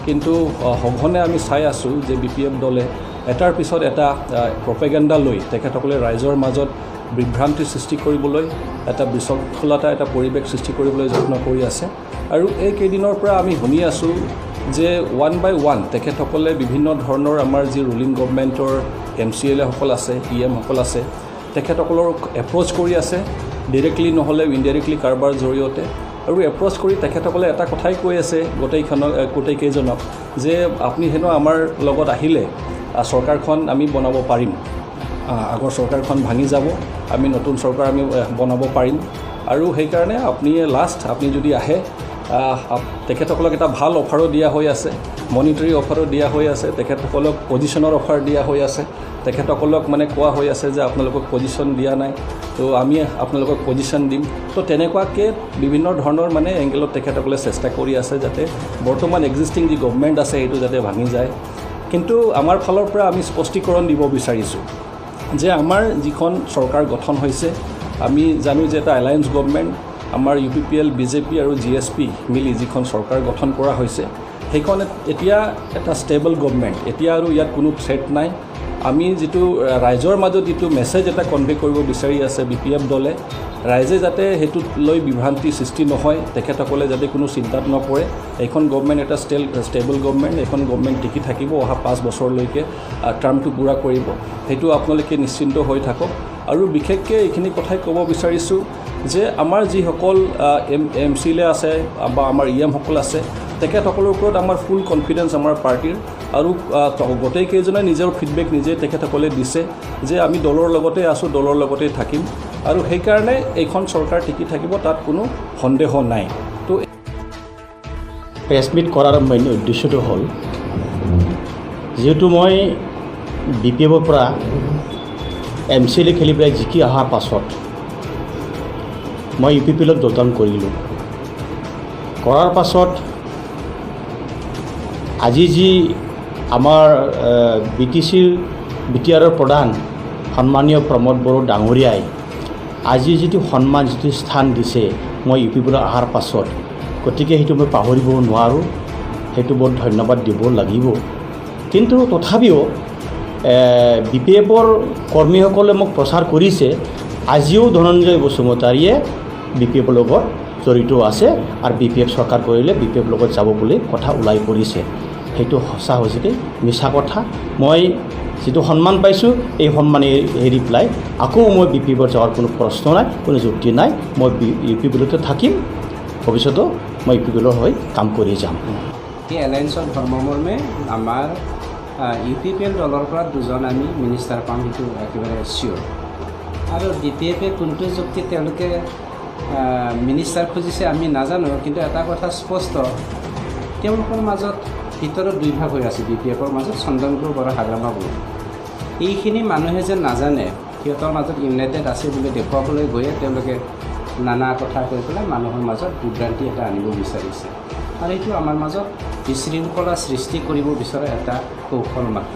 কিন্তু সঘনে আমি চাই আছোঁ যে BPF দলে এটাৰ পিছত এটা প্ৰপেগেণ্ডা লৈ তেখেতসকলে ৰাইজৰ মাজত বিভ্ৰান্তি সৃষ্টি কৰিবলৈ এটা বিশৃংখলতা এটা পৰিৱেশ সৃষ্টি কৰিবলৈ যত্ন কৰি আছে আৰু এই কেইদিনৰ পৰা আমি শুনি আছোঁ যে ওৱান বাই ওৱান তেখেতসকলে বিভিন্ন ধৰণৰ আমাৰ যি ৰুলিং গভৰ্ণমেণ্টৰ MCLA সকল আছে EM সকল আছে তেখেতসকলক এপ্ৰ'চ কৰি আছে ডাইৰেক্টলি নহ'লে ইনডাইৰেক্টলি কাৰোবাৰ জৰিয়তে আৰু এপ্ৰ'চ কৰি তেখেতসকলে এটা কথাই কৈ আছে গোটেইকেইজনক যে আপুনি হেনো আমাৰ লগত আহিলে চৰকাৰখন আমি বনাব পাৰিম আগৰ চৰকাৰখন ভাঙি যাব আমি নতুন চৰকাৰ আমি বনাব পাৰিম আৰু সেইকাৰণে আপুনি যদি আহে তেখেতসকলক এটা ভাল অফাৰো দিয়া হৈ আছে মনিটৰী অফাৰো দিয়া হৈ আছে তেখেতসকলক পজিশ্যনৰ অফাৰ দিয়া হৈ আছে তেখেতসকলক মানে কোৱা হৈ আছে যে আপোনালোকক পজিশ্যন দিয়া নাই তো আমি আপোনালোকক পজিশ্যন দিম তো তেনেকুৱাকৈ বিভিন্ন ধৰণৰ মানে এংগেলত তেখেতসকলে চেষ্টা কৰি আছে যাতে বৰ্তমান এক্সিষ্টিং যি গভৰ্ণমেণ্ট আছে সেইটো যাতে ভাঙি যায় কিন্তু আমাৰ ফালৰ পৰা আমি স্পষ্টীকৰণ দিব বিচাৰিছোঁ যে আমাৰ যিখন চৰকাৰ গঠন হৈছে আমি জানো যে এটা এলায়েন্স গভৰ্ণমেণ্ট আমাৰ UPPL BJP আৰু GSP মিলি যিখন চৰকাৰ গঠন কৰা হৈছে সেইখন এতিয়া এটা ষ্টেবল গভৰ্ণমেণ্ট এতিয়া আৰু ইয়াত কোনো থ্ৰেট নাই আমি যিটো ৰাইজৰ মাজত যিটো মেছেজ এটা কনভে কৰিব বিচাৰি আছে BPF দলে ৰাইজে যাতে সেইটোত লৈ বিভ্ৰান্তি সৃষ্টি নহয় তেখেতসকলে যাতে কোনো চিন্তাত নপৰে এইখন গভৰ্ণমেণ্ট এটা ষ্টেবল গভৰ্ণমেণ্ট এইখন গভৰ্ণমেণ্ট টিকি থাকিব অহা 5 বছৰলৈকে টাৰ্মটো পূৰা কৰিব সেইটো আপোনালোকে নিশ্চিন্ত হৈ থাকক আৰু বিশেষকৈ এইখিনি কথাই ক'ব বিচাৰিছোঁ যে আমাৰ যিসকল MCLA আছে বা আমাৰ EM সকল আছে তেখেতসকলৰ ওপৰত আমাৰ ফুল কনফিডেন্স আমাৰ পাৰ্টিৰ আৰু গোটেইকেইজনে নিজৰ ফিডবেক নিজে তেখেতসকলে দিছে যে আমি দলৰ লগতে আছোঁ দলৰ লগতে থাকিম আৰু সেইকাৰণে এইখন চৰকাৰ টিকি থাকিব তাত কোনো সন্দেহ নাই তো প্ৰেছ মিট কৰাৰ মেইন উদ্দেশ্যটো হ'ল যিহেতু মই BPFৰ পৰা MCLA খেলি পেলাই জিকি অহাৰ পাছত মই UPPLত যোগদান কৰিলোঁ কৰাৰ পাছত আজি যি আমাৰ BTRৰ প্ৰধান সন্মানীয় প্ৰমোদ বড়ো ডাঙৰীয়াই আজি যিটো সন্মান যিটো স্থান দিছে মই UPPLত অহাৰ পাছত গতিকে সেইটো মই পাহৰিব নোৱাৰোঁ সেইটো বহুত ধন্যবাদ দিব লাগিব কিন্তু তথাপিও BPFৰ কৰ্মীসকলে মোক প্ৰচাৰ কৰিছে আজিও ধনঞ্জয় বসুমতাৰীয়ে BPFৰ লগত জড়িত আছে আৰু BPF চৰকাৰ কৰিলে BPF লগত যাব বুলি কথা ওলাই পৰিছে সেইটো সঁচা হৈছেকে মিছা কথা মই যিটো সন্মান পাইছোঁ এই সন্মানে হেৰি পেলাই আকৌ মই BPFত যোৱাৰ কোনো প্ৰশ্ন নাই কোনো যুক্তি নাই মই UPPলতে থাকিম ভৱিষ্যতেও মই UPPলৰ হৈ কাম কৰি যাম এই এলায়েন্সৰ ধৰ্মমৰ্মে আমাৰ UPPL দলৰ পৰা দুজন আমি মিনিষ্টাৰ পাম সেইটো একেবাৰে চিয়'ৰ আৰু DPFে কোনটো যুক্তিত তেওঁলোকে মিনিষ্টাৰ খুজিছে আমি নাজানো কিন্তু এটা কথা স্পষ্ট তেওঁলোকৰ মাজত ভিতৰত দুই ভাগ হৈ আছে BPFৰ মাজত চন্দনপুৰ বৰা হাগ্ৰামাবোৰ এইখিনি মানুহে যেন নাজানে সিহঁতৰ মাজত ইউনাইটেড আছে বুলি দেখুৱাবলৈ গৈয়ে তেওঁলোকে নানা কথা কৈ পেলাই মানুহৰ মাজত বিভ্ৰান্তি এটা আনিব বিচাৰিছে আৰু এইটো আমাৰ মাজত বিশৃংখলা সৃষ্টি কৰিব বিচৰা এটা কৌশল মাত্ৰ